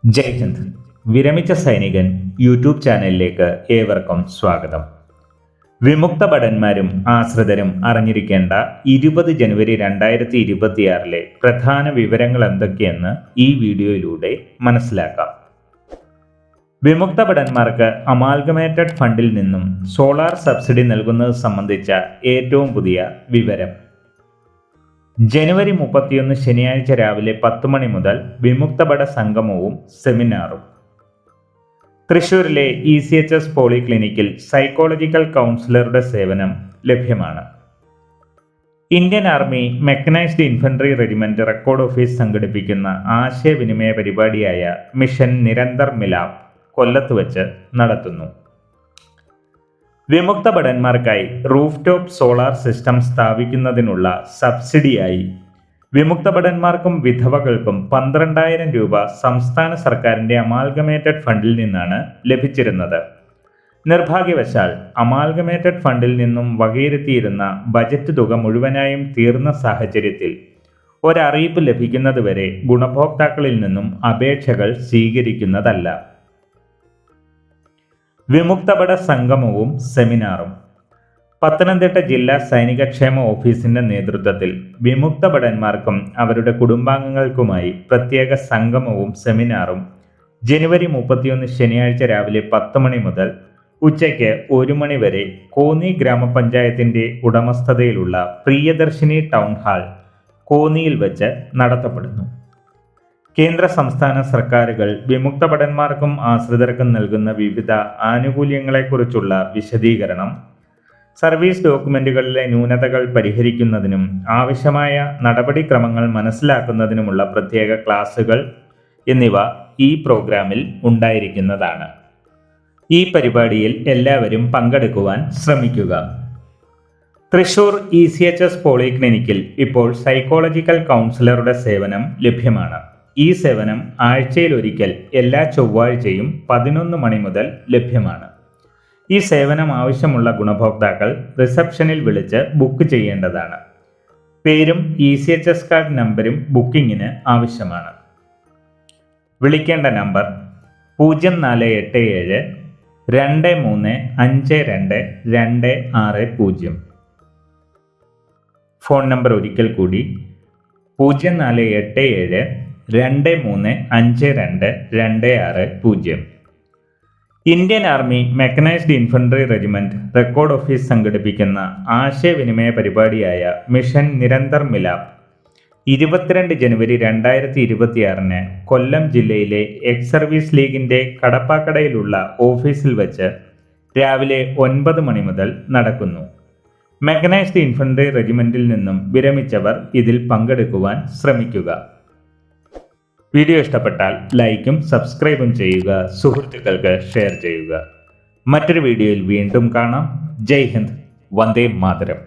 ജയ് ഹിന്ദ്. വിരമിച്ച സൈനികൻ യൂട്യൂബ് ചാനലിലേക്ക് ഏവർക്കും സ്വാഗതം. വിമുക്ത ഭടന്മാരും ആശ്രിതരും അറിഞ്ഞിരിക്കേണ്ട 20 ജനുവരി 2026 പ്രധാന വിവരങ്ങൾ എന്തൊക്കെയെന്ന് ഈ വീഡിയോയിലൂടെ മനസ്സിലാക്കാം. വിമുക്ത ഭടന്മാർക്ക് അമാൽഗമേറ്റഡ് ഫണ്ടിൽ നിന്നും സോളാർ സബ്സിഡി നൽകുന്നത് സംബന്ധിച്ച ഏറ്റവും പുതിയ വിവരം. ജനുവരി 31 ശനിയാഴ്ച രാവിലെ 10 മണി മുതൽ വിമുക്തഭട സംഗമവും സെമിനാറും. തൃശൂരിലെ ECHS പോളിക്ലിനിക്കിൽ സൈക്കോളജിക്കൽ കൗൺസിലറുടെ സേവനം ലഭ്യമാണ്. Indian army mechanised infantry regiment record office സംഘടിപ്പിക്കുന്ന ആശയവിനിമയ പരിപാടിയായ മിഷൻ നിരന്തർ മിലാപ് കൊല്ലത്ത് വെച്ച് നടത്തുന്നു. വിമുക്ത ഭടന്മാർക്കായി റൂഫ് ടോപ്പ് സോളാർ സിസ്റ്റം സ്ഥാപിക്കുന്നതിനുള്ള സബ്സിഡിയായി വിമുക്ത ഭടന്മാർക്കും വിധവകൾക്കും 12,000 രൂപ സംസ്ഥാന സർക്കാരിൻ്റെ അമാൽഗമേറ്റഡ് ഫണ്ടിൽ നിന്നാണ് ലഭിച്ചിരുന്നത്. നിർഭാഗ്യവശാൽ അമാൽഗമേറ്റഡ് ഫണ്ടിൽ നിന്നും വകയിരുത്തിയിരുന്ന ബജറ്റ് തുക മുഴുവനായും തീർന്ന സാഹചര്യത്തിൽ ഒരറിയിപ്പ് ലഭിക്കുന്നതുവരെ ഗുണഭോക്താക്കളിൽ നിന്നും അപേക്ഷകൾ സ്വീകരിക്കുന്നതല്ല. വിമുക്തഭട സംഗമവും സെമിനാറും. പത്തനംതിട്ട ജില്ലാ സൈനികക്ഷേമ ഓഫീസിന്റെ നേതൃത്വത്തിൽ വിമുക്ത ഭടന്മാർക്കും അവരുടെ കുടുംബാംഗങ്ങൾക്കുമായി പ്രത്യേക സംഗമവും സെമിനാറും ജനുവരി 31 ശനിയാഴ്ച രാവിലെ 10 മണി മുതൽ ഉച്ചയ്ക്ക് 1 മണി വരെ കോന്നി ഗ്രാമപഞ്ചായത്തിന്റെ ഉടമസ്ഥതയിലുള്ള പ്രിയദർശിനി ടൗൺ ഹാൾ കോന്നിയിൽ വെച്ച് നടത്തപ്പെടുന്നു. കേന്ദ്ര സംസ്ഥാന സർക്കാരുകൾ വിമുക്ത ഭടന്മാർക്കും ആശ്രിതർക്കും നൽകുന്ന വിവിധ ആനുകൂല്യങ്ങളെക്കുറിച്ചുള്ള വിശദീകരണം, സർവീസ് ഡോക്യുമെന്റുകളിലെ ന്യൂനതകൾ പരിഹരിക്കുന്നതിനും ആവശ്യമായ നടപടിക്രമങ്ങൾ മനസ്സിലാക്കുന്നതിനുമുള്ള പ്രത്യേക ക്ലാസുകൾ എന്നിവ ഈ പ്രോഗ്രാമിൽ ഉണ്ടായിരിക്കുന്നതാണ്. ഈ പരിപാടിയിൽ എല്ലാവരും പങ്കെടുക്കുവാൻ ശ്രമിക്കുക. തൃശൂർ ECHS പോളിക്ലിനിക്കിൽ ഇപ്പോൾ സൈക്കോളജിക്കൽ കൗൺസിലറുടെ സേവനം ലഭ്യമാണ്. ഈ സേവനം ആഴ്ചയിലൊരിക്കൽ എല്ലാ ചൊവ്വാഴ്ചയും 11 മണി മുതൽ ലഭ്യമാണ്. ഈ സേവനം ആവശ്യമുള്ള ഗുണഭോക്താക്കൾ റിസപ്ഷനിൽ വിളിച്ച് ബുക്ക് ചെയ്യേണ്ടതാണ്. പേരും ECHS കാർഡ് നമ്പരും ബുക്കിങ്ങിന് ആവശ്യമാണ്. വിളിക്കേണ്ട നമ്പർ 0487 2352 260. ഫോൺ നമ്പർ ഒരിക്കൽ കൂടി 0487 2352 260. Indian army mechanised infantry regiment record office സംഘടിപ്പിക്കുന്ന ആശയവിനിമയ പരിപാടിയായ മിഷൻ നിരന്തർ മിലാപ് 22 ജനുവരി 2026 കൊല്ലം ജില്ലയിലെ എക്സ് സർവീസ് ലീഗിന്റെ കടപ്പാക്കടയിലുള്ള ഓഫീസിൽ വെച്ച് രാവിലെ 9 മണി മുതൽ നടക്കുന്നു. മെക്കനൈസ്ഡ് ഇൻഫൻട്രി റെജിമെന്റിൽ നിന്നും വിരമിച്ചവർ ഇതിൽ പങ്കെടുക്കുവാൻ ശ്രമിക്കുക. വീഡിയോ ഇഷ്ടപ്പെട്ടാൽ ലൈക്കും സബ്സ്ക്രൈബും ചെയ്യുക, സുഹൃത്തുക്കൾക്ക് ഷെയർ ചെയ്യുക. മറ്റൊരു വീഡിയോയിൽ വീണ്ടും കാണാം. ജയ് ഹിന്ദ്, വന്ദേ മാതരം.